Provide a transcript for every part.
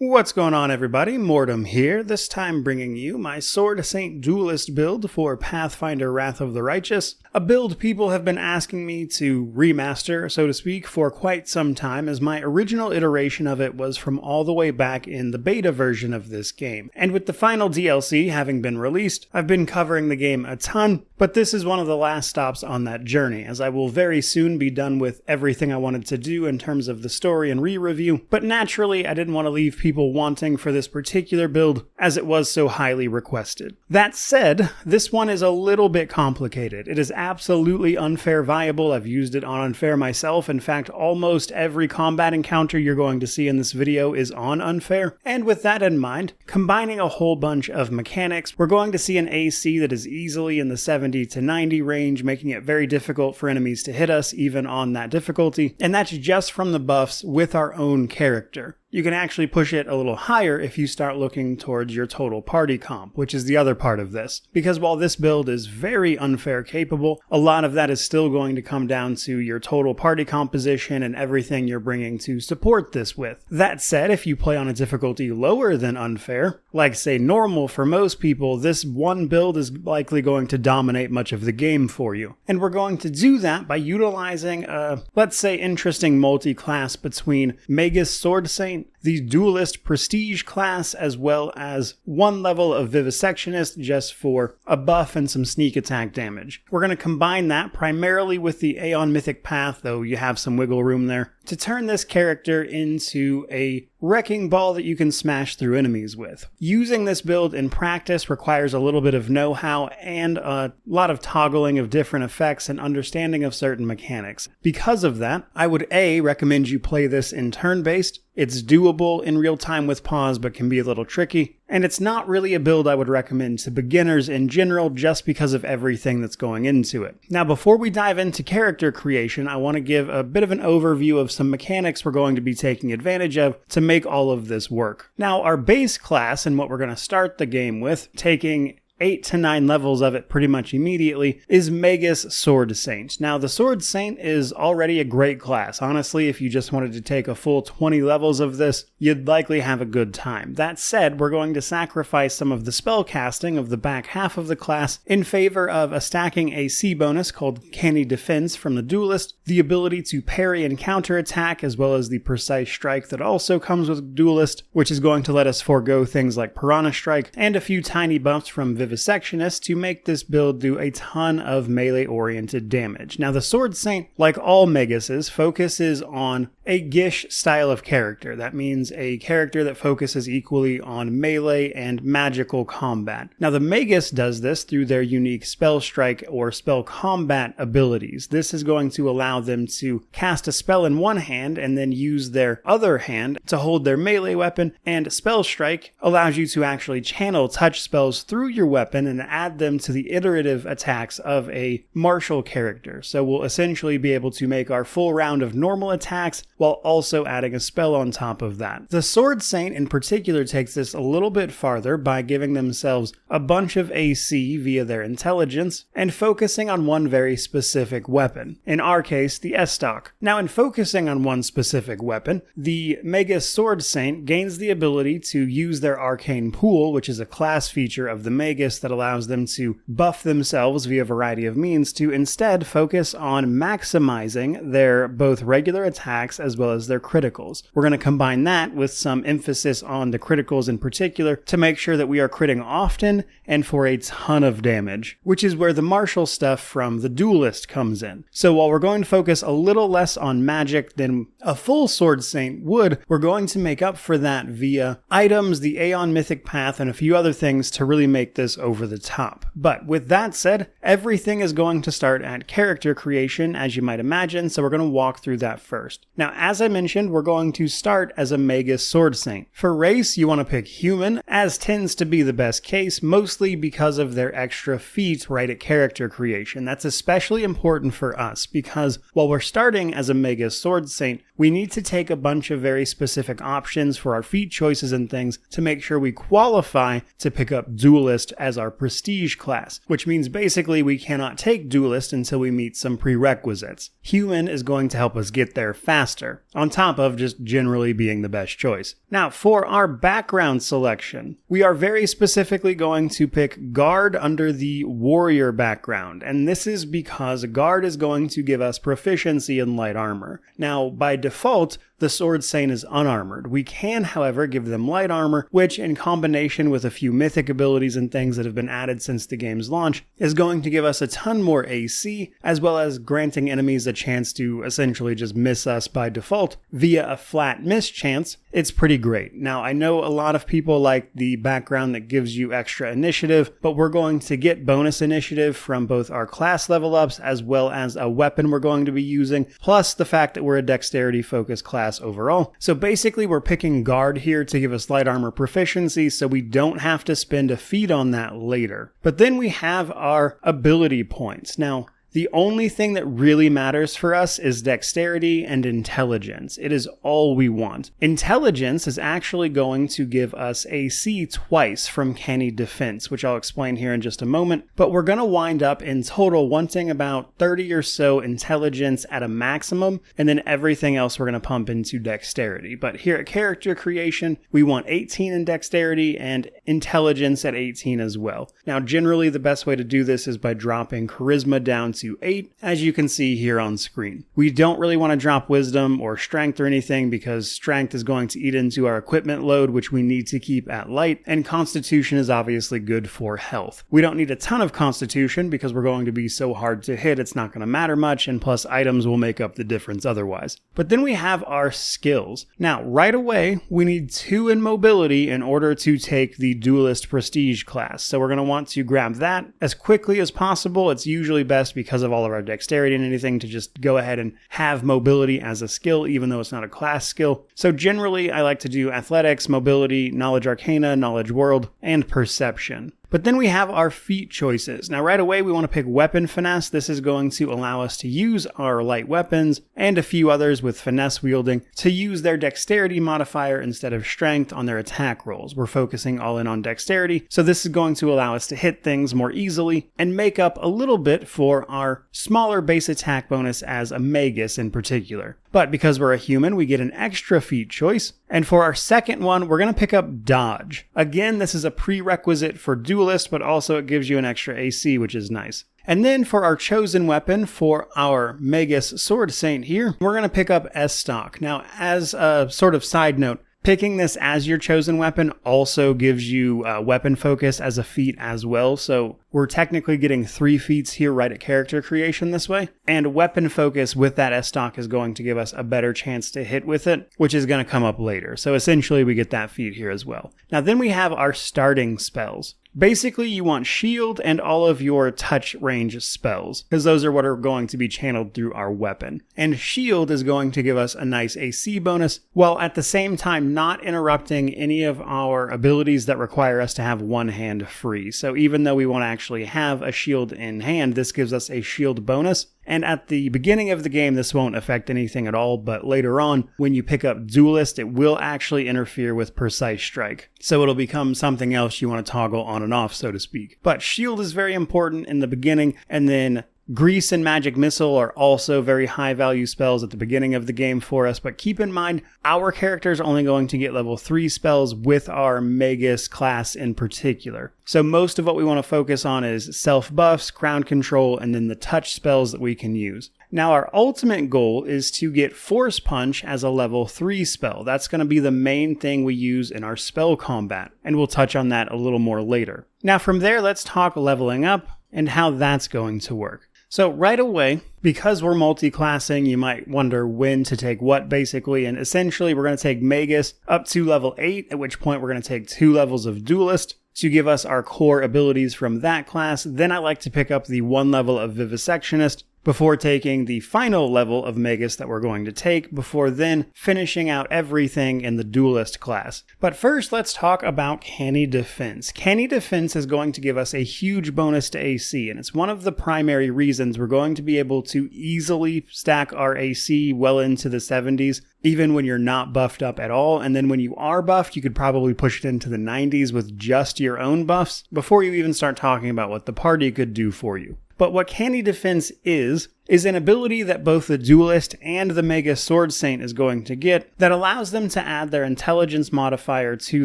What's going on, everybody? Mortem here, this time bringing you my Sword Saint Duelist build for Pathfinder Wrath of the Righteous, a build people have been asking me to remaster, so to speak, for quite some time, as my original iteration of it was from all the way back in the beta version of this game. And with the final DLC having been released, I've been covering the game a ton, but this is one of the last stops on that journey, as I will very soon be done with everything I wanted to do in terms of the story and re-review, but naturally I didn't want to leave people wanting for this particular build as it was so highly requested. That said, this one is a little bit complicated. It is absolutely unfair viable. I've used it on unfair myself. In fact, almost every combat encounter you're going to see in this video is on unfair. And with that in mind, combining a whole bunch of mechanics, we're going to see an AC that is easily in the 70 to 90 range, making it very difficult for enemies to hit us even on that difficulty. And that's just from the buffs with our own character. You can actually push it a little higher if you start looking towards your total party comp, which is the other part of this. Because while this build is very unfair capable, a lot of that is still going to come down to your total party composition and everything you're bringing to support this with. That said, if you play on a difficulty lower than unfair, like say normal for most people, this one build is likely going to dominate much of the game for you. And we're going to do that by utilizing a, let's say, interesting multi-class between Magus Sword Saint, the Duelist Prestige class, as well as one level of Vivisectionist just for a buff and some sneak attack damage. We're going to combine that primarily with the Aeon Mythic Path, though you have some wiggle room there, to turn this character into a wrecking ball that you can smash through enemies with. Using this build in practice requires a little bit of know-how and a lot of toggling of different effects and understanding of certain mechanics. Because of that, I would recommend you play this in turn-based. It's doable in real time with pause, but can be a little tricky. And it's not really a build I would recommend to beginners in general just because of everything that's going into it. Now, before we dive into character creation, I want to give a bit of an overview of some mechanics we're going to be taking advantage of to make all of this work. Now, our base class, and what we're going to start the game with, taking 8 to 9 levels of it pretty much immediately, is Magus Sword Saint. Now, the Sword Saint is already a great class. Honestly, if you just wanted to take a full 20 levels of this, you'd likely have a good time. That said, we're going to sacrifice some of the spell casting of the back half of the class in favor of a stacking AC bonus called Canny Defense from the Duelist, the ability to parry and counter attack, as well as the precise strike that also comes with Duelist, which is going to let us forego things like Piranha Strike, and a few tiny buffs from Vivisectionist to make this build do a ton of melee-oriented damage. Now, the Sword Saint, like all Maguses, focuses on a Gish style of character. That means a character that focuses equally on melee and magical combat. Now, the Magus does this through their unique Spell Strike or Spell Combat abilities. This is going to allow them to cast a spell in one hand and then use their other hand to hold their melee weapon, and Spell Strike allows you to actually channel touch spells through your weapon and add them to the iterative attacks of a martial character. So we'll essentially be able to make our full round of normal attacks while also adding a spell on top of that. The Sword Saint in particular takes this a little bit farther by giving themselves a bunch of AC via their intelligence and focusing on one very specific weapon. In our case, the S-Stock. Now, in focusing on one specific weapon, the Magus Sword Saint gains the ability to use their Arcane Pool, which is a class feature of the Magus that allows them to buff themselves via a variety of means, to instead focus on maximizing their both regular attacks as well as their criticals. We're going to combine that with some emphasis on the criticals in particular to make sure that we are critting often and for a ton of damage, which is where the martial stuff from the Duelist comes in. So while we're going to focus a little less on magic than a full Sword Saint would, we're going to make up for that via items, the Aeon Mythic Path, and a few other things to really make this over the top. But with that said, everything is going to start at character creation, as you might imagine, so we're going to walk through that first. Now, as I mentioned, we're going to start as a Magus Sword Saint. For race, you want to pick human, as tends to be the best case, mostly because of their extra feat right at character creation. That's especially important for us, because while we're starting as a Magus Sword Saint, we need to take a bunch of very specific options for our feat choices and things to make sure we qualify to pick up Duelist as our prestige class, which means basically we cannot take Duelist until we meet some prerequisites. Human is going to help us get there faster, on top of just generally being the best choice. Now, for our background selection, we are very specifically going to pick Guard under the Warrior background, and this is because Guard is going to give us proficiency in light armor. Now, by default, the Sword Saint is unarmored. We can, however, give them light armor, which in combination with a few mythic abilities and things that have been added since the game's launch, is going to give us a ton more AC, as well as granting enemies a chance to essentially just miss us by default via a flat miss chance. It's pretty great. Now, I know a lot of people like the background that gives you extra initiative, but we're going to get bonus initiative from both our class level ups as well as a weapon we're going to be using, plus the fact that we're a dexterity focused class overall. So basically we're picking Guard here to give us light armor proficiency so we don't have to spend a feat on that later. But then we have our ability points. Now, the only thing that really matters for us is dexterity and intelligence. It is all we want. Intelligence is actually going to give us AC twice from Canny Defense, which I'll explain here in just a moment, but we're going to wind up in total wanting about 30 or so intelligence at a maximum, and then everything else we're going to pump into dexterity. But here at character creation, we want 18 in dexterity and intelligence at 18 as well. Now, generally the best way to do this is by dropping charisma down to 8, as you can see here on screen. We don't really want to drop wisdom or strength or anything because strength is going to eat into our equipment load, which we need to keep at light, and constitution is obviously good for health. We don't need a ton of constitution because we're going to be so hard to hit it's not going to matter much, and plus items will make up the difference otherwise. But then we have our skills. Now, right away, we need 2 in mobility in order to take the Duelist Prestige class. So we're going to want to grab that as quickly as possible. It's usually best because of all of our dexterity and anything to just go ahead and have mobility as a skill, even though it's not a class skill. So generally, I like to do athletics, mobility, knowledge arcana, knowledge world, and perception. But then we have our feat choices. Now right away we want to pick weapon finesse. This is going to allow us to use our light weapons and a few others with finesse wielding to use their dexterity modifier instead of strength on their attack rolls. We're focusing all in on dexterity, so this is going to allow us to hit things more easily and make up a little bit for our smaller base attack bonus as a magus in particular. But because we're a human, we get an extra feat choice. And for our second one, we're going to pick up dodge. Again, this is a prerequisite for Duelist, but also it gives you an extra AC, which is nice. And then for our chosen weapon, for our Magus Sword Saint here, we're going to pick up S-Stock. Now, as a sort of side note, picking this as your chosen weapon also gives you weapon focus as a feat as well, so we're technically getting 3 feats here right at character creation this way, and weapon focus with that S-Stock is going to give us a better chance to hit with it, which is going to come up later, so essentially we get that feat here as well. Now then we have our starting spells. Basically, you want shield and all of your touch range spells, because those are what are going to be channeled through our weapon. And shield is going to give us a nice AC bonus, while at the same time not interrupting any of our abilities that require us to have one hand free. So even though we won't actually have a shield in hand, this gives us a shield bonus. And at the beginning of the game, this won't affect anything at all, but later on, when you pick up Duelist, it will actually interfere with Precise Strike. So it'll become something else you want to toggle on and off, so to speak. But Shield is very important in the beginning, and then Grease and Magic Missile are also very high value spells at the beginning of the game for us, but keep in mind, our character is only going to get level 3 spells with our Magus class in particular. So most of what we want to focus on is self-buffs, crown control, and then the touch spells that we can use. Now our ultimate goal is to get Force Punch as a level 3 spell. That's going to be the main thing we use in our spell combat, and we'll touch on that a little more later. Now from there, let's talk leveling up and how that's going to work. So right away, because we're multi-classing, you might wonder when to take what basically, and essentially we're going to take Magus up to level 8, at which point we're going to take 2 levels of Duelist to give us our core abilities from that class. Then I like to pick up the 1 level of Vivisectionist before taking the final level of Magus that we're going to take, before then finishing out everything in the Duelist class. But first, let's talk about Canny Defense. Canny Defense is going to give us a huge bonus to AC, and it's one of the primary reasons we're going to be able to easily stack our AC well into the 70s, even when you're not buffed up at all. And then when you are buffed, you could probably push it into the 90s with just your own buffs before you even start talking about what the party could do for you. But what Canny Defense is an ability that both the Duelist and the Mega Sword Saint is going to get that allows them to add their intelligence modifier to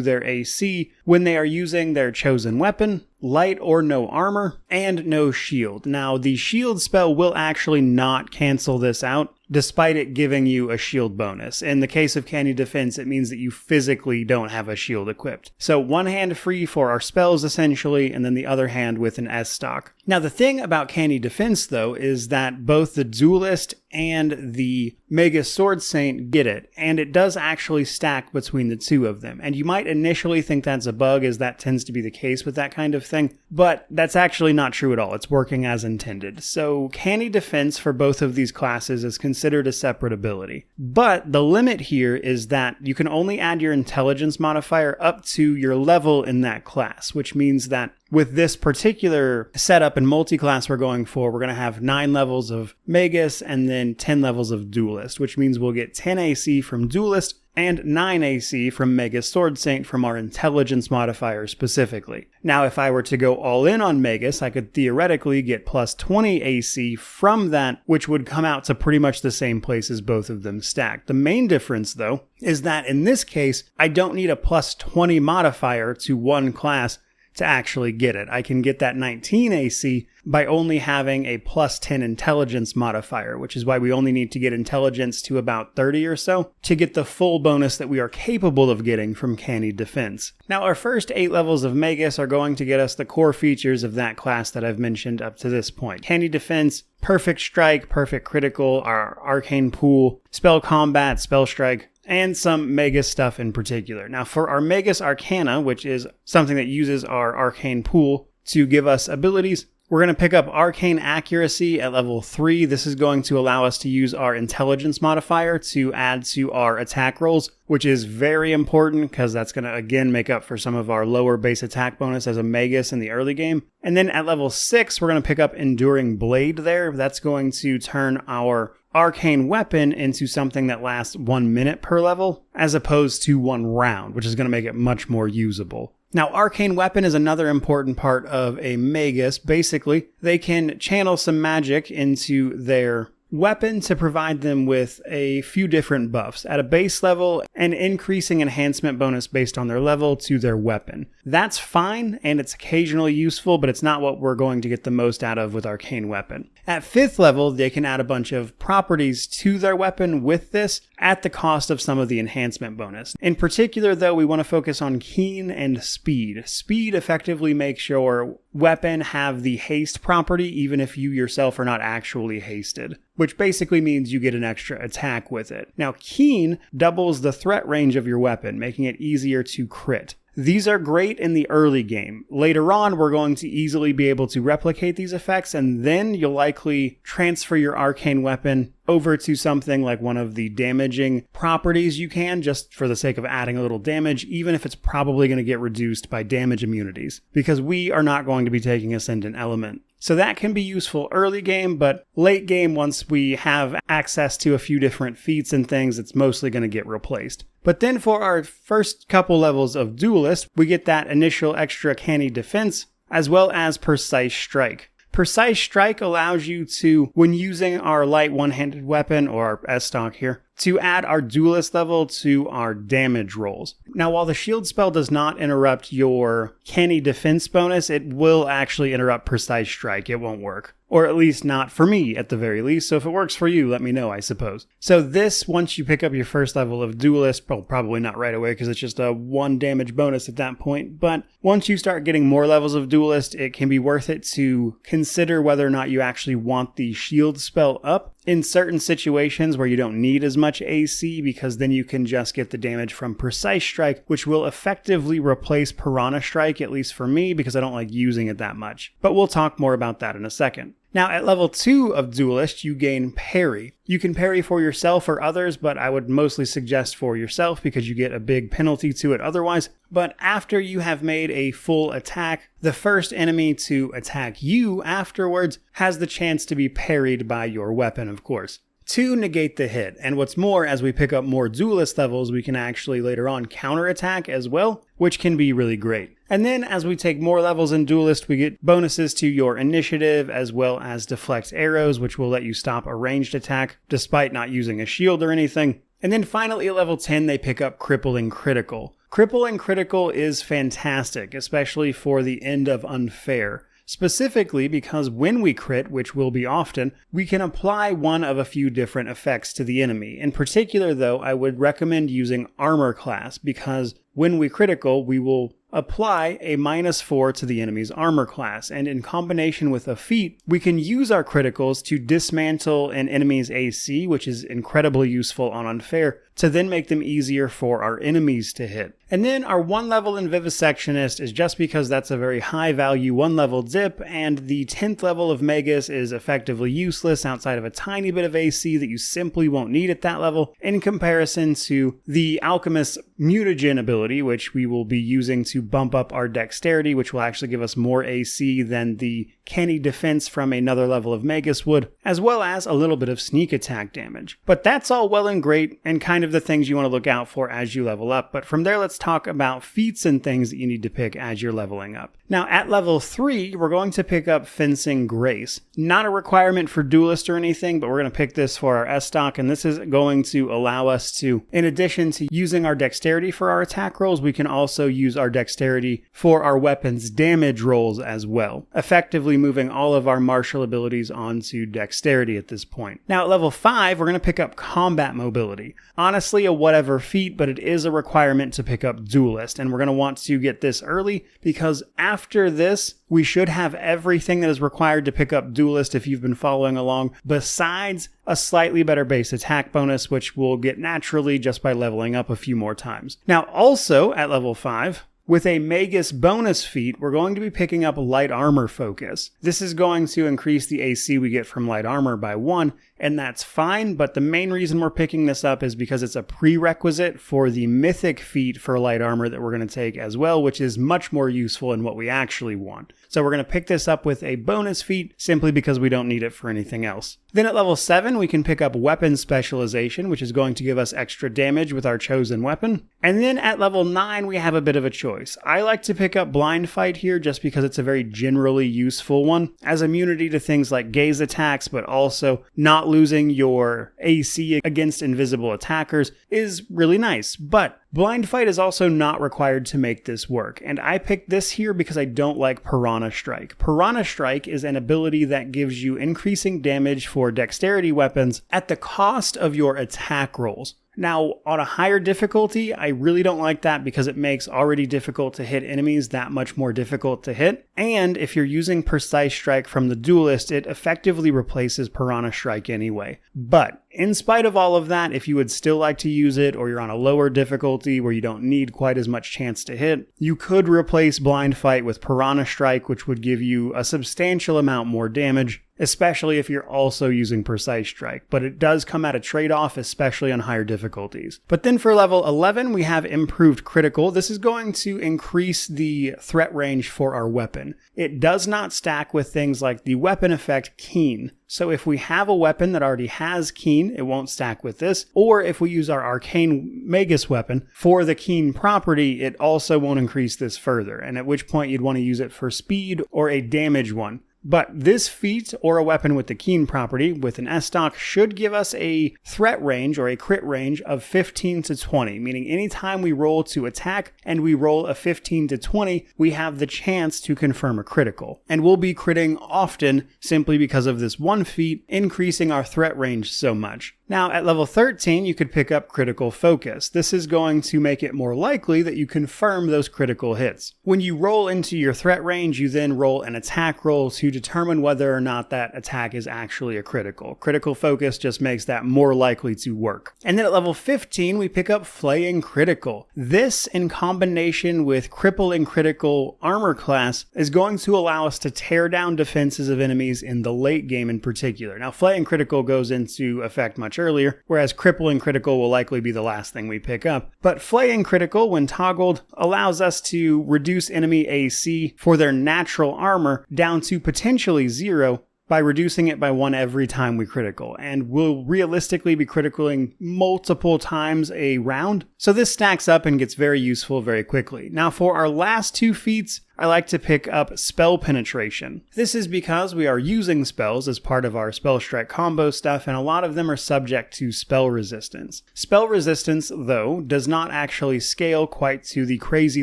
their AC when they are using their chosen weapon, light or no armor, and no shield. Now, the shield spell will actually not cancel this out, despite it giving you a shield bonus. In the case of Canny Defense, it means that you physically don't have a shield equipped. So one hand free for our spells, essentially, and then the other hand with an S stock. Now, the thing about Canny Defense, though, is that both the Duelist and the Mega Sword Saint get it, and it does actually stack between the two of them. And you might initially think that's a bug, as that tends to be the case with that kind of thing, but that's actually not true at all. It's working as intended. So Canny Defense for both of these classes is considered a separate ability. But the limit here is that you can only add your intelligence modifier up to your level in that class, which means that with this particular setup and multi-class we're going for, we're going to have 9 levels of Magus and then 10 levels of Duelist, which means we'll get 10 AC from Duelist and 9 AC from Mega Sword Saint from our intelligence modifier specifically. Now, if I were to go all in on Magus, I could theoretically get plus 20 AC from that, which would come out to pretty much the same place as both of them stacked. The main difference, though, is that in this case, I don't need a plus 20 modifier to one class to actually get it. I can get that 19 AC by only having a plus 10 intelligence modifier, which is why we only need to get intelligence to about 30 or so to get the full bonus that we are capable of getting from Canny Defense. Now, our first 8 levels of Magus are going to get us the core features of that class that I've mentioned up to this point. Canny Defense, Perfect Strike, Perfect Critical, our Arcane Pool, Spell Combat, Spell Strike, and some Magus stuff in particular. Now, for our Magus Arcana, which is something that uses our Arcane Pool to give us abilities, we're going to pick up Arcane Accuracy at level 3. This is going to allow us to use our Intelligence modifier to add to our attack rolls, which is very important because that's going to, again, make up for some of our lower base attack bonus as a Magus in the early game. And then at level 6, we're going to pick up Enduring Blade there. That's going to turn our arcane weapon into something that lasts 1 minute per level, as opposed to 1 round, which is going to make it much more usable. Now, arcane weapon is another important part of a Magus. Basically, they can channel some magic into their weapon to provide them with a few different buffs. At a base level, an increasing enhancement bonus based on their level to their weapon. That's fine, and it's occasionally useful, but it's not what we're going to get the most out of with Arcane Weapon. At 5th level, they can add a bunch of properties to their weapon with this at the cost of some of the enhancement bonus. In particular, though, we want to focus on Keen and Speed. Speed effectively makes your weapon have the haste property, even if you yourself are not actually hasted, which basically means you get an extra attack with it. Now, Keen doubles the threat range of your weapon, making it easier to crit. These are great in the early game. Later on, we're going to easily be able to replicate these effects, and then you'll likely transfer your arcane weapon over to something like one of the damaging properties you can, just for the sake of adding a little damage, even if it's probably going to get reduced by damage immunities, because we are not going to be taking Ascendant Element. So that can be useful early game, but late game, once we have access to a few different feats and things, it's mostly going to get replaced. But then for our first couple levels of Duelist, we get that initial extra Canny Defense, as well as Precise Strike. Precise Strike allows you to, when using our light one-handed weapon, or our S-Stock here, to add our Duelist level to our damage rolls. Now, while the shield spell does not interrupt your Canny Defense bonus, it will actually interrupt Precise Strike. It won't work. Or at least not for me, at the very least. So if it works for you, let me know, I suppose. So this, once you pick up your first level of Duelist, well, probably not right away because it's just a 1 damage bonus at that point. But once you start getting more levels of Duelist, it can be worth it to consider whether or not you actually want the shield spell up in certain situations where you don't need as much much AC because then you can just get the damage from Precise Strike, which will effectively replace Piranha Strike, at least for me, because I don't like using it that much. But we'll talk more about that in a second. Now, at level 2 of Duelist, you gain Parry. You can parry for yourself or others, but I would mostly suggest for yourself because you get a big penalty to it otherwise. But after you have made a full attack, the first enemy to attack you afterwards has the chance to be parried by your weapon, of course, to negate the hit. And what's more, as we pick up more Duelist levels, we can actually later on counterattack as well, which can be really great. And then as we take more levels in Duelist, we get bonuses to your initiative as well as deflect arrows, which will let you stop a ranged attack despite not using a shield or anything. And then finally at level 10, they pick up Crippling Critical. Crippling Critical is fantastic, especially for the end of Unfair. Specifically because when we crit, which will be often, we can apply one of a few different effects to the enemy. In particular though, I would recommend using Armor class because when we critical, we will apply a -4 to the enemy's armor class, and in combination with a feat, we can use our criticals to dismantle an enemy's AC, which is incredibly useful on Unfair, to then make them easier for our enemies to hit. And then our 1 level in Vivisectionist is just because that's a very high value 1 level dip, and the 10th level of Magus is effectively useless outside of a tiny bit of AC that you simply won't need at that level, in comparison to the Alchemist's Mutagen ability, which we will be using to bump up our dexterity, which will actually give us more AC than the canny defense from another level of Magus would, as well as a little bit of sneak attack damage. But that's all well and great, and kind of the things you want to look out for as you level up. But from there, let's talk about feats and things that you need to pick as you're leveling up. Now, at level 3, we're going to pick up Fencing Grace. Not a requirement for Duelist or anything, but we're going to pick this for our S-Stock, and this is going to allow us to, in addition to using our dexterity for our attack rolls, we can also use our dexterity for our weapons damage rolls as well, effectively moving all of our martial abilities onto dexterity at this point. Now, at level 5, we're going to pick up Combat Mobility. Honestly, a whatever feat, but it is a requirement to pick up Duelist, and we're going to want to get this early because after this, we should have everything that is required to pick up Duelist if you've been following along, besides a slightly better base attack bonus, which we'll get naturally just by leveling up a few more times. Now, also at level 5, with a Magus bonus feat, we're going to be picking up Light Armor Focus. This is going to increase the AC we get from Light Armor by 1, and that's fine, but the main reason we're picking this up is because it's a prerequisite for the Mythic feat for Light Armor that we're going to take as well, which is much more useful in what we actually want. So we're going to pick this up with a bonus feat simply because we don't need it for anything else. Then at level 7, we can pick up Weapon Specialization, which is going to give us extra damage with our chosen weapon. And then at level 9, we have a bit of a choice. I like to pick up Blind Fight here just because it's a very generally useful one, as immunity to things like gaze attacks, but also not losing your AC against invisible attackers is really nice. But Blind Fight is also not required to make this work, and I picked this here because I don't like Piranha Strike. Piranha Strike is an ability that gives you increasing damage for dexterity weapons at the cost of your attack rolls. Now, on a higher difficulty, I really don't like that because it makes already difficult to hit enemies that much more difficult to hit. And if you're using Precise Strike from the Duelist, it effectively replaces Piranha Strike anyway. But in spite of all of that, if you would still like to use it, or you're on a lower difficulty where you don't need quite as much chance to hit, you could replace Blind Fight with Piranha Strike, which would give you a substantial amount more damage, especially if you're also using Precise Strike. But it does come at a trade-off, especially on higher difficulties. But then for level 11, we have Improved Critical. This is going to increase the threat range for our weapon. It does not stack with things like the weapon effect Keen. So if we have a weapon that already has Keen, it won't stack with this. Or if we use our Arcane Magus weapon for the Keen property, it also won't increase this further. And at which point you'd want to use it for speed or a damage one. But this feat, or a weapon with the Keen property, with an S-Stock, should give us a threat range, or a crit range, of 15 to 20, meaning anytime we roll to attack and we roll a 15 to 20, we have the chance to confirm a critical. And we'll be critting often simply because of this one feat, increasing our threat range so much. Now, at level 13, you could pick up Critical Focus. This is going to make it more likely that you confirm those critical hits. When you roll into your threat range, you then roll an attack roll to determine whether or not that attack is actually a critical. Critical Focus just makes that more likely to work. And then at level 15, we pick up Flaying Critical. This, in combination with Crippling Critical Armor class, is going to allow us to tear down defenses of enemies in the late game in particular. Now, Flaying Critical goes into effect much earlier, whereas Crippling Critical will likely be the last thing we pick up. But Flaying Critical, when toggled, allows us to reduce enemy AC for their natural armor down to potentially 0 by reducing it by 1 every time we critical, and we'll realistically be criticaling multiple times a round. So this stacks up and gets very useful very quickly. Now for our last 2 feats, I like to pick up Spell Penetration. This is because we are using spells as part of our Spell Strike combo stuff, and a lot of them are subject to spell resistance. Spell resistance, though, does not actually scale quite to the crazy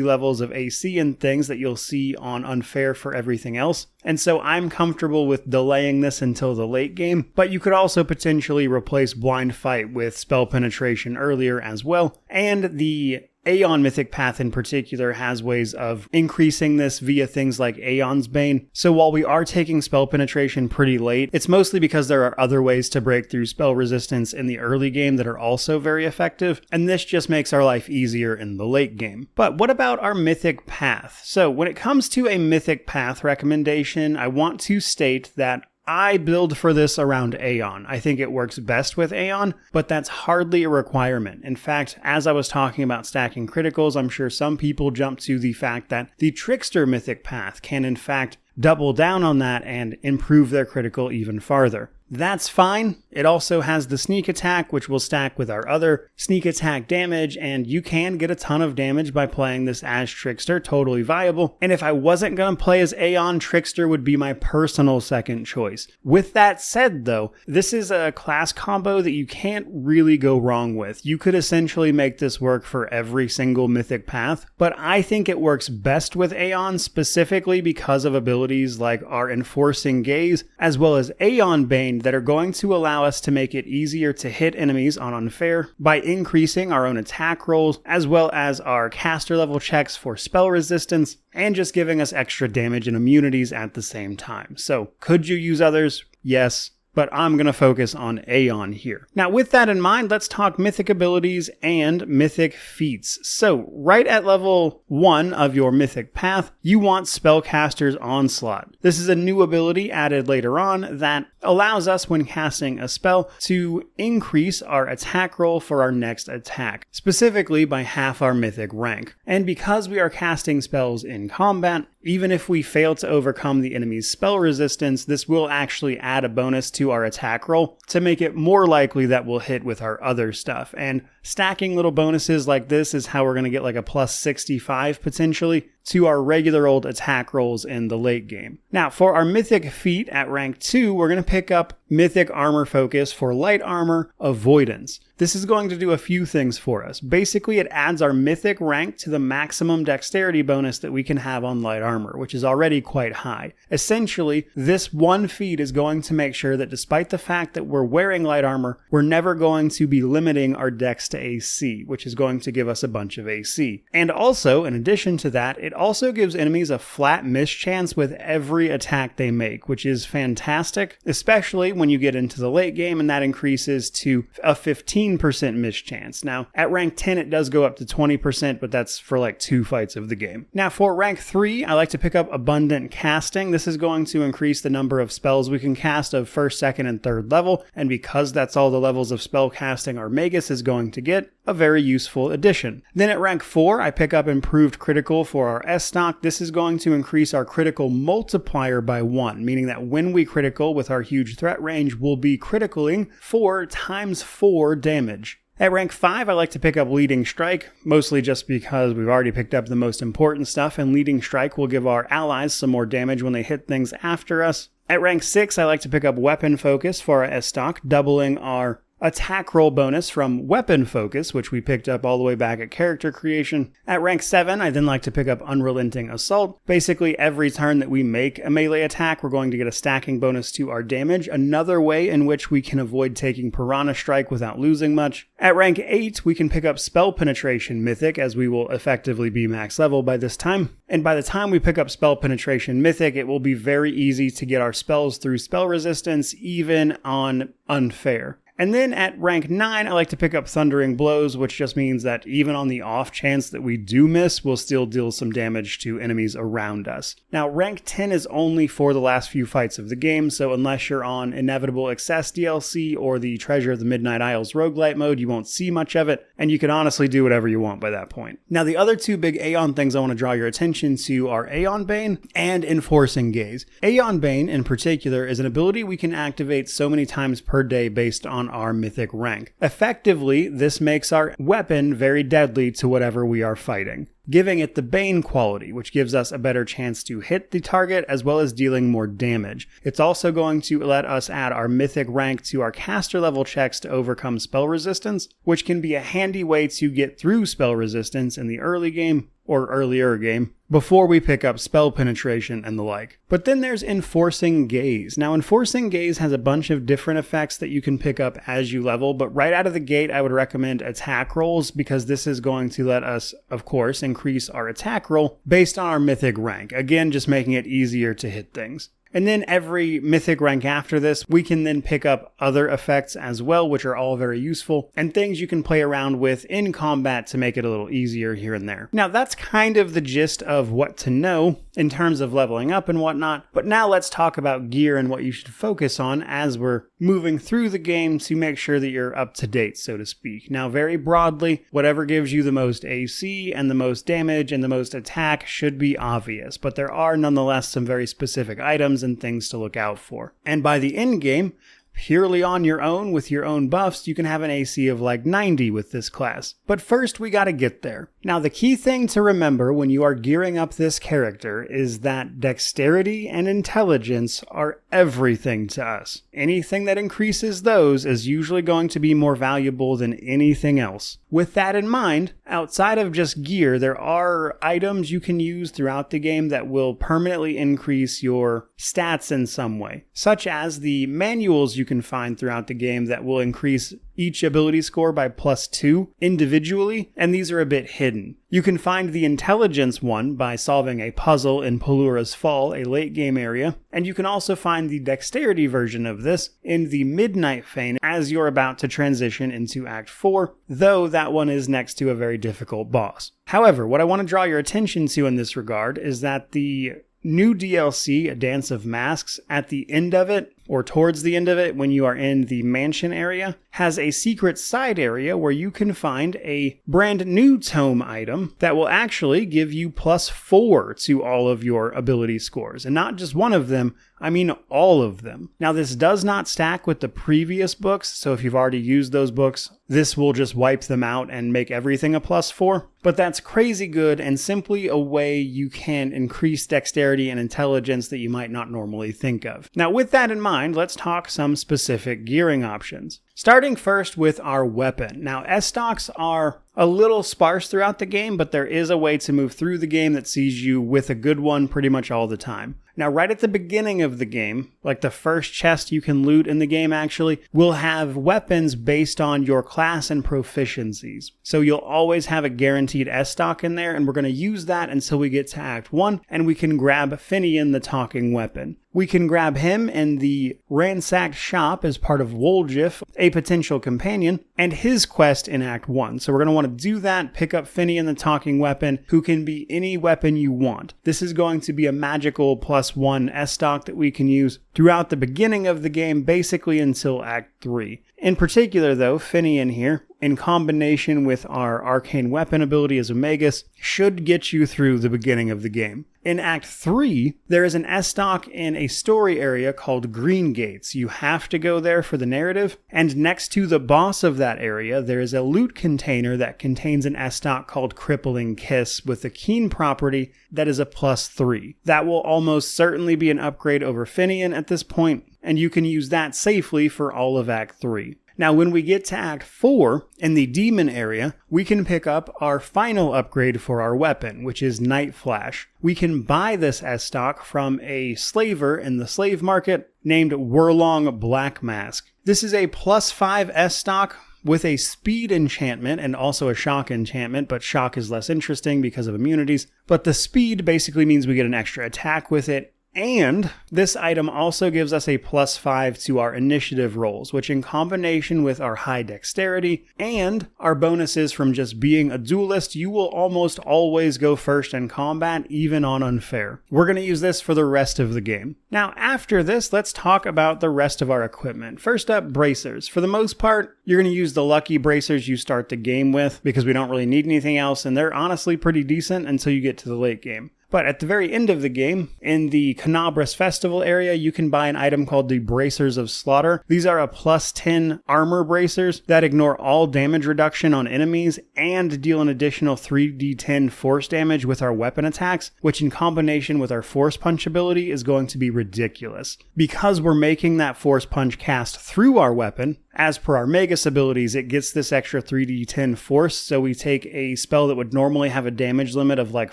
levels of AC and things that you'll see on Unfair for everything else, and so I'm comfortable with delaying this until the late game, but you could also potentially replace Blind Fight with Spell Penetration earlier as well, and the Aeon Mythic Path in particular has ways of increasing this via things like Aeon's Bane. So while we are taking spell penetration pretty late, it's mostly because there are other ways to break through spell resistance in the early game that are also very effective, and this just makes our life easier in the late game. But what about our Mythic Path? So when it comes to a Mythic Path recommendation, I want to state that I build for this around Aeon. I think it works best with Aeon, but that's hardly a requirement. In fact, as I was talking about stacking criticals, I'm sure some people jump to the fact that the Trickster Mythic Path can in fact double down on that and improve their critical even farther. That's fine. It also has the sneak attack, which will stack with our other sneak attack damage, and you can get a ton of damage by playing this as Trickster, totally viable. And if I wasn't going to play as Aeon, Trickster would be my personal second choice. With that said though, this is a class combo that you can't really go wrong with. You could essentially make this work for every single Mythic Path, but I think it works best with Aeon specifically because of abilities like our Enforcing Gaze, as well as Aeon Bane, that are going to allow us to make it easier to hit enemies on Unfair by increasing our own attack rolls, as well as our caster level checks for spell resistance, and just giving us extra damage and immunities at the same time. So, could you use others? Yes. But I'm going to focus on Aeon here. Now, with that in mind, let's talk mythic abilities and mythic feats. So, right at level 1 of your mythic path, you want Spellcaster's Onslaught. This is a new ability added later on that allows us, when casting a spell, to increase our attack roll for our next attack, specifically by half our mythic rank. And because we are casting spells in combat, even if we fail to overcome the enemy's spell resistance, this will actually add a bonus to our attack roll to make it more likely that we'll hit with our other stuff. And stacking little bonuses like this is how we're going to get like a plus 65 potentially to our regular old attack rolls in the late game. Now, for our mythic feat at rank 2, we're going to pick up Mythic Armor Focus for light armor avoidance. This is going to do a few things for us. Basically, it adds our mythic rank to the maximum dexterity bonus that we can have on light armor, which is already quite high. Essentially, this one feat is going to make sure that despite the fact that we're wearing light armor, we're never going to be limiting our dex to AC, which is going to give us a bunch of AC. And also, in addition to that, it also gives enemies a flat miss chance with every attack they make, which is fantastic, especially when you get into the late game, and that increases to a 15% miss chance. Now, at rank 10, it does go up to 20%, but that's for like 2 fights of the game. Now, for rank 3, I like to pick up Abundant Casting. This is going to increase the number of spells we can cast of 1st, 2nd, and 3rd level, and because that's all the levels of spell casting our Magus is going to get, a very useful addition. Then at rank 4, I pick up Improved Critical for our S-Stock. This is going to increase our critical multiplier by 1, meaning that when we critical with our huge threat range, we'll be criticaling 4 times 4 damage. At rank 5, I like to pick up Leading Strike, mostly just because we've already picked up the most important stuff, and Leading Strike will give our allies some more damage when they hit things after us. At rank 6, I like to pick up Weapon Focus for our S-Stock, doubling our attack roll bonus from weapon focus, which we picked up all the way back at character creation. At rank 7, I then like to pick up unrelenting assault. Basically, every turn that we make a melee attack, we're going to get a stacking bonus to our damage, another way in which we can avoid taking Piranha Strike without losing much. At rank 8, we can pick up Spell Penetration Mythic, as we will effectively be max level by this time. And by the time we pick up Spell Penetration Mythic, it will be very easy to get our spells through spell resistance, even on unfair. And then at rank 9, I like to pick up Thundering Blows, which just means that even on the off chance that we do miss, we'll still deal some damage to enemies around us. Now, rank 10 is only for the last few fights of the game, so unless you're on Inevitable Excess DLC or the Treasure of the Midnight Isles roguelite mode, you won't see much of it, and you can honestly do whatever you want by that point. Now, the other two big Aeon things I want to draw your attention to are Aeon Bane and Enforcing Gaze. Aeon Bane, in particular, is an ability we can activate so many times per day based on our mythic rank. Effectively, this makes our weapon very deadly to whatever we are fighting, giving it the Bane quality, which gives us a better chance to hit the target as well as dealing more damage. It's also going to let us add our mythic rank to our caster level checks to overcome spell resistance, which can be a handy way to get through spell resistance in the early game or earlier game before we pick up spell penetration and the like. But then there's Enforcing Gaze. Now, Enforcing Gaze has a bunch of different effects that you can pick up as you level, but right out of the gate, I would recommend attack rolls because this is going to let us, of course, increase our attack roll based on our mythic rank. Again, just making it easier to hit things. And then every mythic rank after this, we can then pick up other effects as well, which are all very useful, and things you can play around with in combat to make it a little easier here and there. Now, that's kind of the gist of what to know in terms of leveling up and whatnot, but now let's talk about gear and what you should focus on as we're moving through the game to make sure that you're up to date, so to speak. Now, very broadly, whatever gives you the most AC and the most damage and the most attack should be obvious, but there are nonetheless some very specific items and things to look out for. And by the end game, purely on your own with your own buffs, you can have an AC of like 90 with this class. But first, we gotta get there. Now, the key thing to remember when you are gearing up this character is that dexterity and intelligence are everything to us. Anything that increases those is usually going to be more valuable than anything else. With that in mind, outside of just gear, there are items you can use throughout the game that will permanently increase your stats in some way, such as the manuals you can find throughout the game that will increase each ability score by +2 individually, and these are a bit hidden. You can find the intelligence one by solving a puzzle in Pelura's Fall, a late game area, and you can also find the dexterity version of this in the Midnight Fane as you're about to transition into Act 4, though that one is next to a very difficult boss. However, what I want to draw your attention to in this regard is that the new DLC, A Dance of Masks, at the end of it, or towards the end of it when you are in the mansion area, has a secret side area where you can find a brand new tome item that will actually give you +4 to all of your ability scores. And not just one of them, I mean all of them. Now, this does not stack with the previous books, so if you've already used those books, this will just wipe them out and make everything a +4. But that's crazy good and simply a way you can increase dexterity and intelligence that you might not normally think of. Now, with that in mind, let's talk some specific gearing options. Starting first with our weapon. Now, S-stocks are a little sparse throughout the game, but there is a way to move through the game that sees you with a good one pretty much all the time. Now, right at the beginning of the game, like the first chest you can loot in the game actually, will have weapons based on your class and proficiencies. So you'll always have a guaranteed S-stock in there, and we're going to use that until we get to Act 1, and we can grab Finian the talking weapon. We can grab him in the ransacked shop as part of Woljif, a potential companion, and his quest in Act 1. So we're going to want to do that, pick up Finian the talking weapon, who can be any weapon you want. This is going to be a magical +1 S-stock that we can use throughout the beginning of the game, basically until Act 3. In particular, though, Finian here, in combination with our arcane weapon ability as Omegas, should get you through the beginning of the game. In Act 3, there is an S-stock in a story area called Green Gates. You have to go there for the narrative, and next to the boss of that area, there is a loot container that contains an S-stock called Crippling Kiss with a keen property that is a +3. That will almost certainly be an upgrade over Finian at this point, and you can use that safely for all of Act 3. Now, when we get to Act 4, in the Demon area, we can pick up our final upgrade for our weapon, which is Night Flash. We can buy this as stock from a slaver in the slave market named Wurlong Black Mask. This is a +5 S stock with a speed enchantment and also a shock enchantment, but shock is less interesting because of immunities. But the speed basically means we get an extra attack with it. And this item also gives us a +5 to our initiative rolls, which in combination with our high dexterity and our bonuses from just being a duelist, you will almost always go first in combat, even on unfair. We're going to use this for the rest of the game. Now, after this, let's talk about the rest of our equipment. First up, bracers. For the most part, you're going to use the lucky bracers you start the game with because we don't really need anything else, and they're honestly pretty decent until you get to the late game. But at the very end of the game, in the Canabras Festival area, you can buy an item called the Bracers of Slaughter. These are a +10 armor bracers that ignore all damage reduction on enemies and deal an additional 3d10 force damage with our weapon attacks, which in combination with our force punch ability is going to be ridiculous. Because we're making that force punch cast through our weapon, as per our Magus abilities, it gets this extra 3d10 force, so we take a spell that would normally have a damage limit of like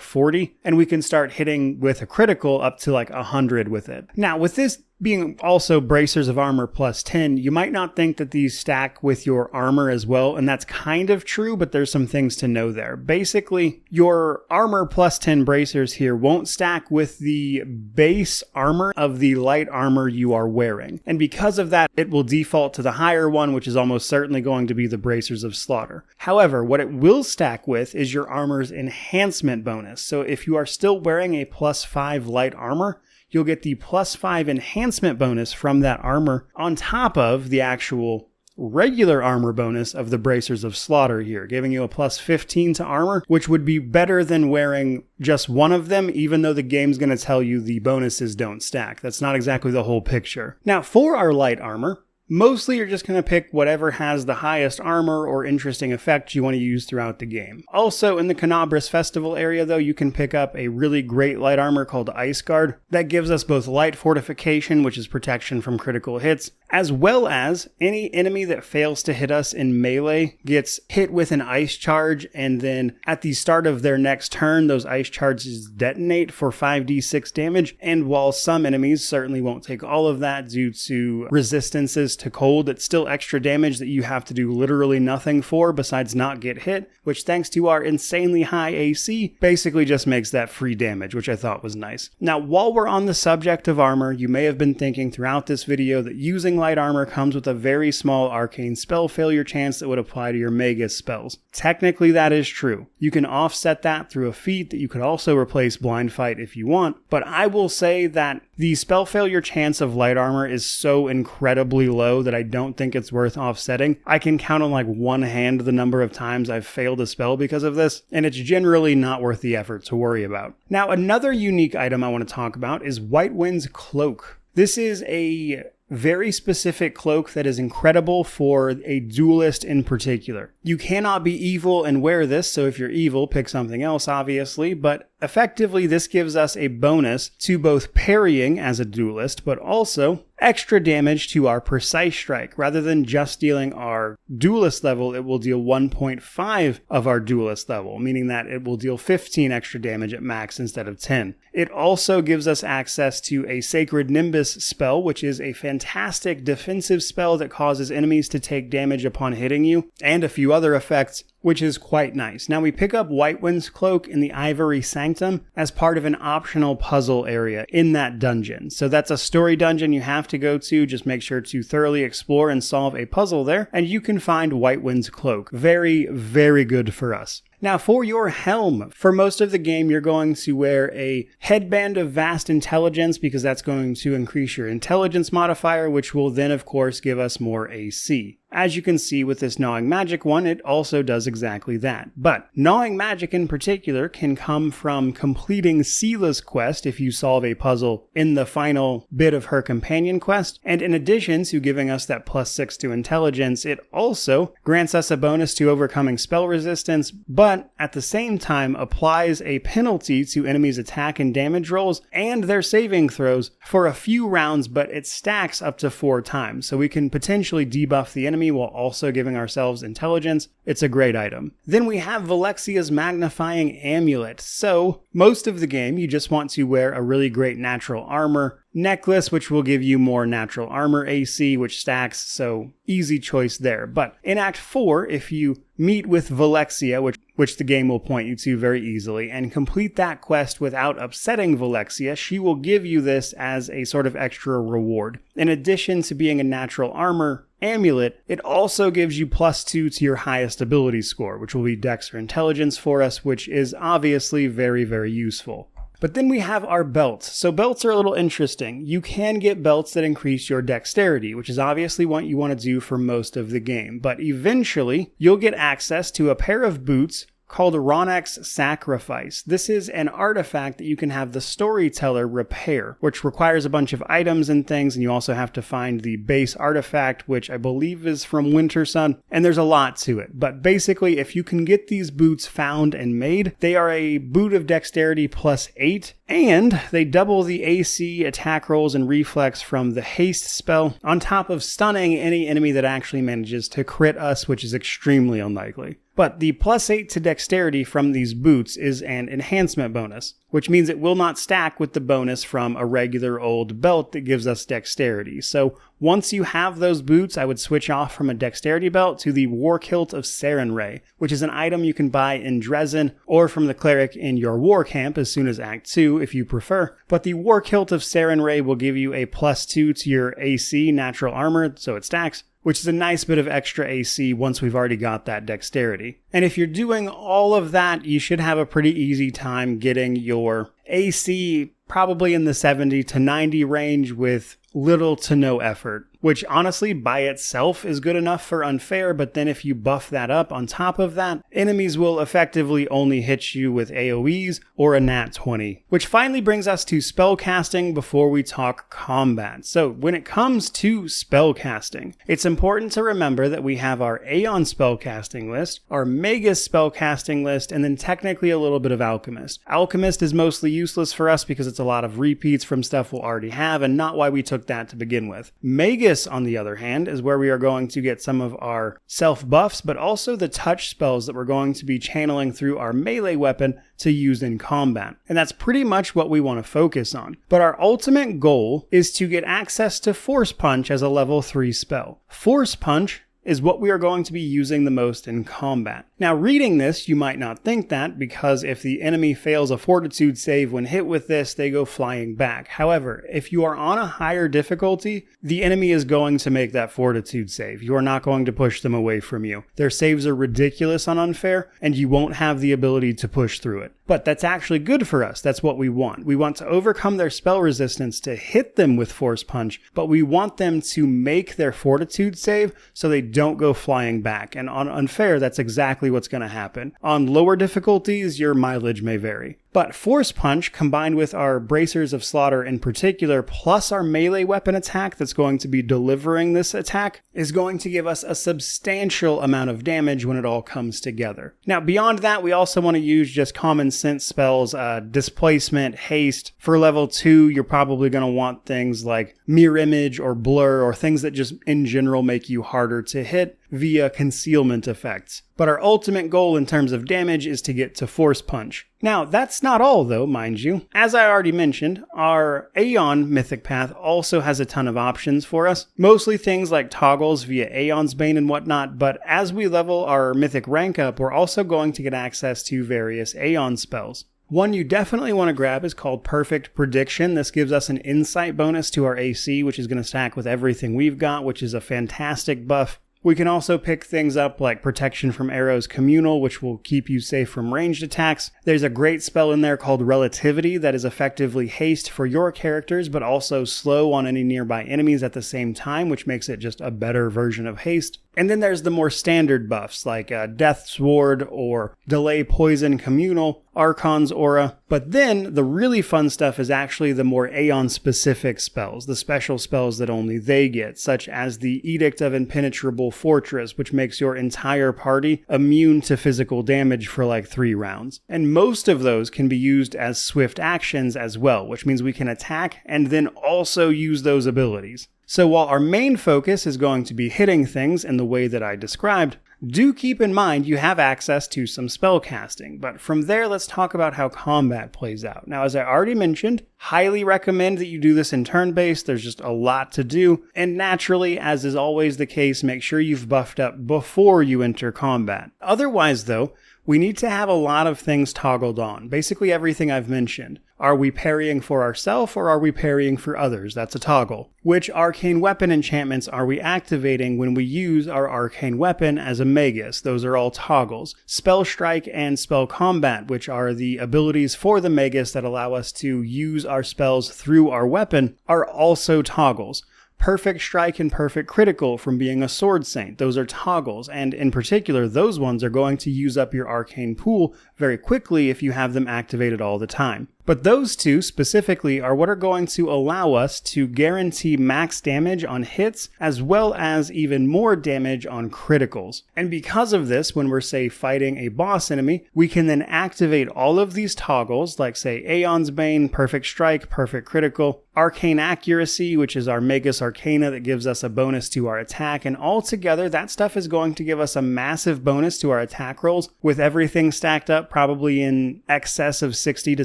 40, and we can start hitting with a critical up to like 100 with it. Now, with this being also bracers of armor +10, you might not think that these stack with your armor as well, and that's kind of true, but there's some things to know there. Basically, your armor +10 bracers here won't stack with the base armor of the light armor you are wearing. And because of that, it will default to the higher one, which is almost certainly going to be the Bracers of Slaughter. However, what it will stack with is your armor's enhancement bonus. So if you are still wearing a +5 light armor, you'll get the +5 enhancement bonus from that armor on top of the actual regular armor bonus of the Bracers of Slaughter here, giving you a +15 to armor, which would be better than wearing just one of them, even though the game's going to tell you the bonuses don't stack. That's not exactly the whole picture. Now, for our light armor, mostly you're just going to pick whatever has the highest armor or interesting effect you want to use throughout the game. Also, in the Canabras Festival area, though, you can pick up a really great light armor called Ice Guard that gives us both light fortification, which is protection from critical hits, as well as any enemy that fails to hit us in melee gets hit with an ice charge, and then at the start of their next turn, those ice charges detonate for 5d6 damage. And while some enemies certainly won't take all of that due to resistances to cold, it's still extra damage that you have to do literally nothing for besides not get hit, which thanks to our insanely high AC, basically just makes that free damage, which I thought was nice. Now, while we're on the subject of armor, you may have been thinking throughout this video that using light armor comes with a very small arcane spell failure chance that would apply to your Magus spells. Technically, that is true. You can offset that through a feat that you could also replace Blind Fight if you want, but I will say that the spell failure chance of light armor is so incredibly low that I don't think it's worth offsetting. I can count on like one hand the number of times I've failed a spell because of this, and it's generally not worth the effort to worry about. Now, another unique item I want to talk about is White Wind's Cloak. This is a very specific cloak that is incredible for a duelist in particular. You cannot be evil and wear this, so if you're evil, pick something else, obviously, but effectively this gives us a bonus to both parrying as a duelist, but also extra damage to our precise strike. Rather than just dealing our duelist level, it will deal 1.5 of our duelist level, meaning that it will deal 15 extra damage at max instead of 10. It also gives us access to a Sacred Nimbus spell, which is a fantastic defensive spell that causes enemies to take damage upon hitting you, and a few other effects, which is quite nice. Now, we pick up White Wind's Cloak in the Ivory Sanctum as part of an optional puzzle area in that dungeon. So that's a story dungeon you have to go to. Just make sure to thoroughly explore and solve a puzzle there, and you can find White Wind's Cloak. Very, very good for us. Now, for your helm, for most of the game, you're going to wear a headband of vast intelligence because that's going to increase your intelligence modifier, which will then, of course, give us more AC. As you can see with this Gnawing Magic one, it also does exactly that. But Gnawing Magic in particular can come from completing Seela's quest if you solve a puzzle in the final bit of her companion quest. And in addition to giving us that +6 to intelligence, it also grants us a bonus to overcoming spell resistance, but but at the same time applies a penalty to enemies' attack and damage rolls and their saving throws for a few rounds, but it stacks up to 4 times, so we can potentially debuff the enemy while also giving ourselves intelligence. It's a great item. Then we have Valexia's Magnifying Amulet. So most of the game you just want to wear a really great natural armor necklace, which will give you more natural armor AC, which stacks, so easy choice there. But in Act 4, if you meet with Valexia, which the game will point you to very easily, and complete that quest without upsetting Valexia, she will give you this as a sort of extra reward. In addition to being a natural armor amulet, it also gives you +2 to your highest ability score, which will be Dex or Intelligence for us, which is obviously very, very useful. But then we have our belts. So belts are a little interesting. You can get belts that increase your dexterity, which is obviously what you want to do for most of the game. But eventually, you'll get access to a pair of boots called Ronek's Sacrifice. This is an artifact that you can have the storyteller repair, which requires a bunch of items and things, and you also have to find the base artifact, which I believe is from Wintersun, and there's a lot to it. But basically, if you can get these boots found and made, they are a boot of dexterity +8, and they double the AC, attack rolls, and reflex from the haste spell, on top of stunning any enemy that actually manages to crit us, which is extremely unlikely. But the +8 to dexterity from these boots is an enhancement bonus, which means it will not stack with the bonus from a regular old belt that gives us dexterity. So once you have those boots, I would switch off from a dexterity belt to the War Kilt of Sarenrae, which is an item you can buy in Dresden or from the cleric in your war camp as soon as Act 2 if you prefer. But the War Kilt of Sarenrae will give you a +2 to your AC natural armor, so it stacks, which is a nice bit of extra AC once we've already got that dexterity. And if you're doing all of that, you should have a pretty easy time getting your AC probably in the 70 to 90 range with little to no effort, which honestly by itself is good enough for unfair, but then if you buff that up on top of that, enemies will effectively only hit you with AoEs or a nat 20. Which finally brings us to spellcasting before we talk combat. So when it comes to spellcasting, it's important to remember that we have our Aeon spellcasting list, our Magus spellcasting list, and then technically a little bit of Alchemist. Alchemist is mostly useless for us because it's a lot of repeats from stuff we'll already have and not why we took that to begin with. Magus, on the other hand, is where we are going to get some of our self-buffs, but also the touch spells that we're going to be channeling through our melee weapon to use in combat. And that's pretty much what we want to focus on. But our ultimate goal is to get access to Force Punch as a level 3 spell. Force Punch is what we are going to be using the most in combat. Now, reading this, you might not think that, because if the enemy fails a fortitude save when hit with this, they go flying back. However, if you are on a higher difficulty, the enemy is going to make that fortitude save. You are not going to push them away from you. Their saves are ridiculous on unfair, and you won't have the ability to push through it. But that's actually good for us. That's what we want. We want to overcome their spell resistance to hit them with Force Punch, but we want them to make their fortitude save so they don't go flying back. And on unfair, that's exactly what's going to happen. On lower difficulties, your mileage may vary. But Force Punch, combined with our Bracers of Slaughter in particular, plus our melee weapon attack that's going to be delivering this attack, is going to give us a substantial amount of damage when it all comes together. Now, beyond that, we also want to use just common sense spells, Displacement, Haste. For level 2, you're probably going to want things like Mirror Image or Blur, or things that just in general make you harder to hit via concealment effects. But our ultimate goal in terms of damage is to get to Force Punch. Now, that's not all though, mind you. As I already mentioned, our Aeon Mythic Path also has a ton of options for us. Mostly things like toggles via Aeon's Bane and whatnot, but as we level our Mythic rank up, we're also going to get access to various Aeon spells. One you definitely want to grab is called Perfect Prediction. This gives us an insight bonus to our AC, which is going to stack with everything we've got, which is a fantastic buff. We can also pick things up like Protection from Arrows Communal, which will keep you safe from ranged attacks. There's a great spell in there called Relativity that is effectively haste for your characters, but also slow on any nearby enemies at the same time, which makes it just a better version of haste. And then there's the more standard buffs like Death's Ward or Delay Poison Communal, Archon's Aura. But then the really fun stuff is actually the more Aeon-specific spells, the special spells that only they get, such as the Edict of Impenetrable Fortress, which makes your entire party immune to physical damage for like 3 rounds. And most of those can be used as swift actions as well, which means we can attack and then also use those abilities. So while our main focus is going to be hitting things in the way that I described, do keep in mind you have access to some spell casting. But from there, let's talk about how combat plays out. Now, as I already mentioned, highly recommend that you do this in turn-based. There's just a lot to do. And naturally, as is always the case, make sure you've buffed up before you enter combat. Otherwise, though, we need to have a lot of things toggled on. Basically everything I've mentioned. Are we parrying for ourselves or are we parrying for others? That's a toggle. Which arcane weapon enchantments are we activating when we use our arcane weapon as a magus? Those are all toggles. Spell Strike and Spell Combat, which are the abilities for the magus that allow us to use our spells through our weapon, are also toggles. Perfect Strike and Perfect Critical from being a Sword Saint. Those are toggles, and in particular, those ones are going to use up your arcane pool very quickly if you have them activated all the time. But those two specifically are what are going to allow us to guarantee max damage on hits as well as even more damage on criticals. And because of this, when we're, say, fighting a boss enemy, we can then activate all of these toggles, like, say, Aeon's Bane, Perfect Strike, Perfect Critical, Arcane Accuracy, which is our Magus Arcana that gives us a bonus to our attack, and altogether that stuff is going to give us a massive bonus to our attack rolls, with everything stacked up probably in excess of 60 to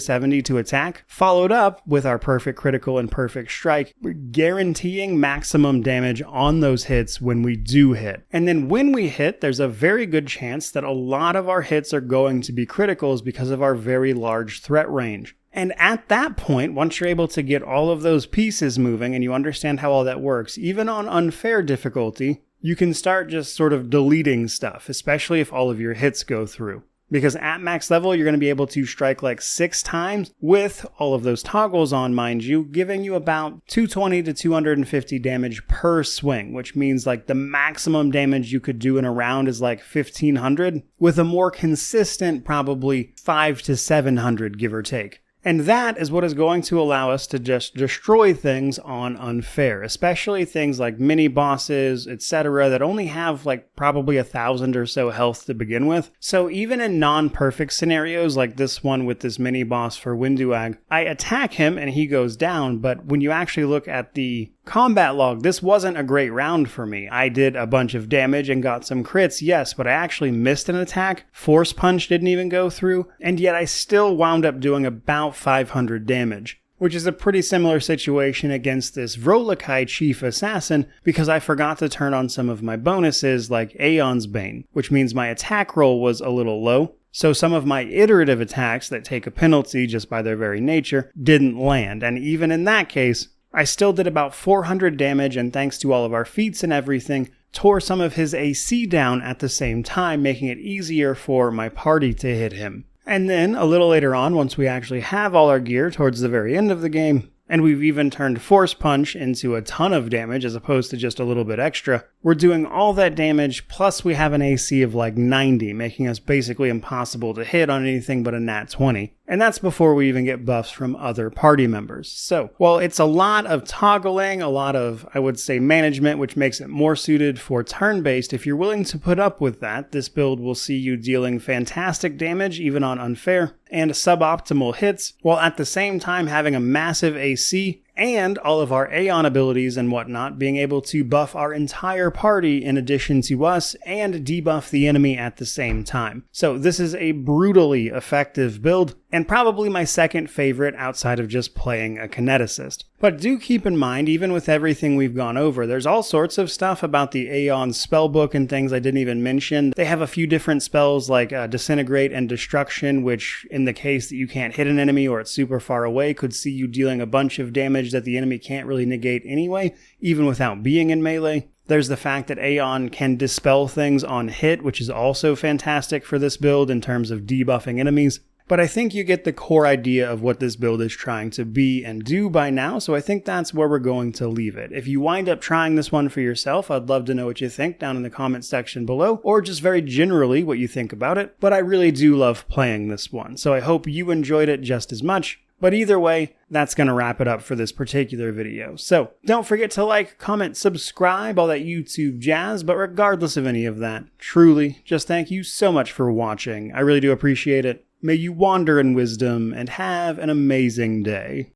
70 to attack, followed up with our Perfect Critical and Perfect Strike, guaranteeing maximum damage on those hits when we do hit. And then when we hit, there's a very good chance that a lot of our hits are going to be criticals because of our very large threat range. And at that point, once you're able to get all of those pieces moving and you understand how all that works, even on unfair difficulty, you can start just sort of deleting stuff, especially if all of your hits go through. Because at max level, you're going to be able to strike like 6 times with all of those toggles on, mind you, giving you about 220 to 250 damage per swing, which means like the maximum damage you could do in a round is like 1500, with a more consistent probably 5 to 700, give or take. And that is what is going to allow us to just destroy things on unfair, especially things like mini bosses, etc. that only have like probably 1,000 or so health to begin with. So even in non-perfect scenarios like this one with this mini boss for Winduag, I attack him and he goes down, but when you actually look at the combat log, this wasn't a great round for me. I did a bunch of damage and got some crits, yes, but I actually missed an attack. Force Punch didn't even go through, and yet I still wound up doing about 500 damage, which is a pretty similar situation against this Vrolakai Chief Assassin because I forgot to turn on some of my bonuses like Aeon's Bane, which means my attack roll was a little low. So some of my iterative attacks that take a penalty just by their very nature didn't land, and even in that case, I still did about 400 damage, and thanks to all of our feats and everything, tore some of his AC down at the same time, making it easier for my party to hit him. And then, a little later on, once we actually have all our gear towards the very end of the game, and we've even turned Force Punch into a ton of damage as opposed to just a little bit extra, we're doing all that damage, plus we have an AC of like 90, making us basically impossible to hit on anything but a nat 20. And that's before we even get buffs from other party members. So, while it's a lot of toggling, a lot of, I would say, management, which makes it more suited for turn-based, if you're willing to put up with that, this build will see you dealing fantastic damage, even on unfair, and suboptimal hits, while at the same time having a massive AC, and all of our Aeon abilities and whatnot being able to buff our entire party in addition to us and debuff the enemy at the same time. So this is a brutally effective build, and probably my second favorite outside of just playing a kineticist. But do keep in mind, even with everything we've gone over, there's all sorts of stuff about the Aeon spellbook and things I didn't even mention. They have a few different spells like Disintegrate and Destruction, which in the case that you can't hit an enemy or it's super far away, could see you dealing a bunch of damage that the enemy can't really negate anyway, even without being in melee. There's the fact that Aeon can dispel things on hit, which is also fantastic for this build in terms of debuffing enemies. but I think you get the core idea of what this build is trying to be and do by now, so I think that's where we're going to leave it. If you wind up trying this one for yourself, I'd love to know what you think down in the comment section below, or just very generally what you think about it, but I really do love playing this one, so I hope you enjoyed it just as much. But either way, that's going to wrap it up for this particular video. So don't forget to like, comment, subscribe, all that YouTube jazz. But regardless of any of that, truly, just thank you so much for watching. I really do appreciate it. May you wander in wisdom and have an amazing day.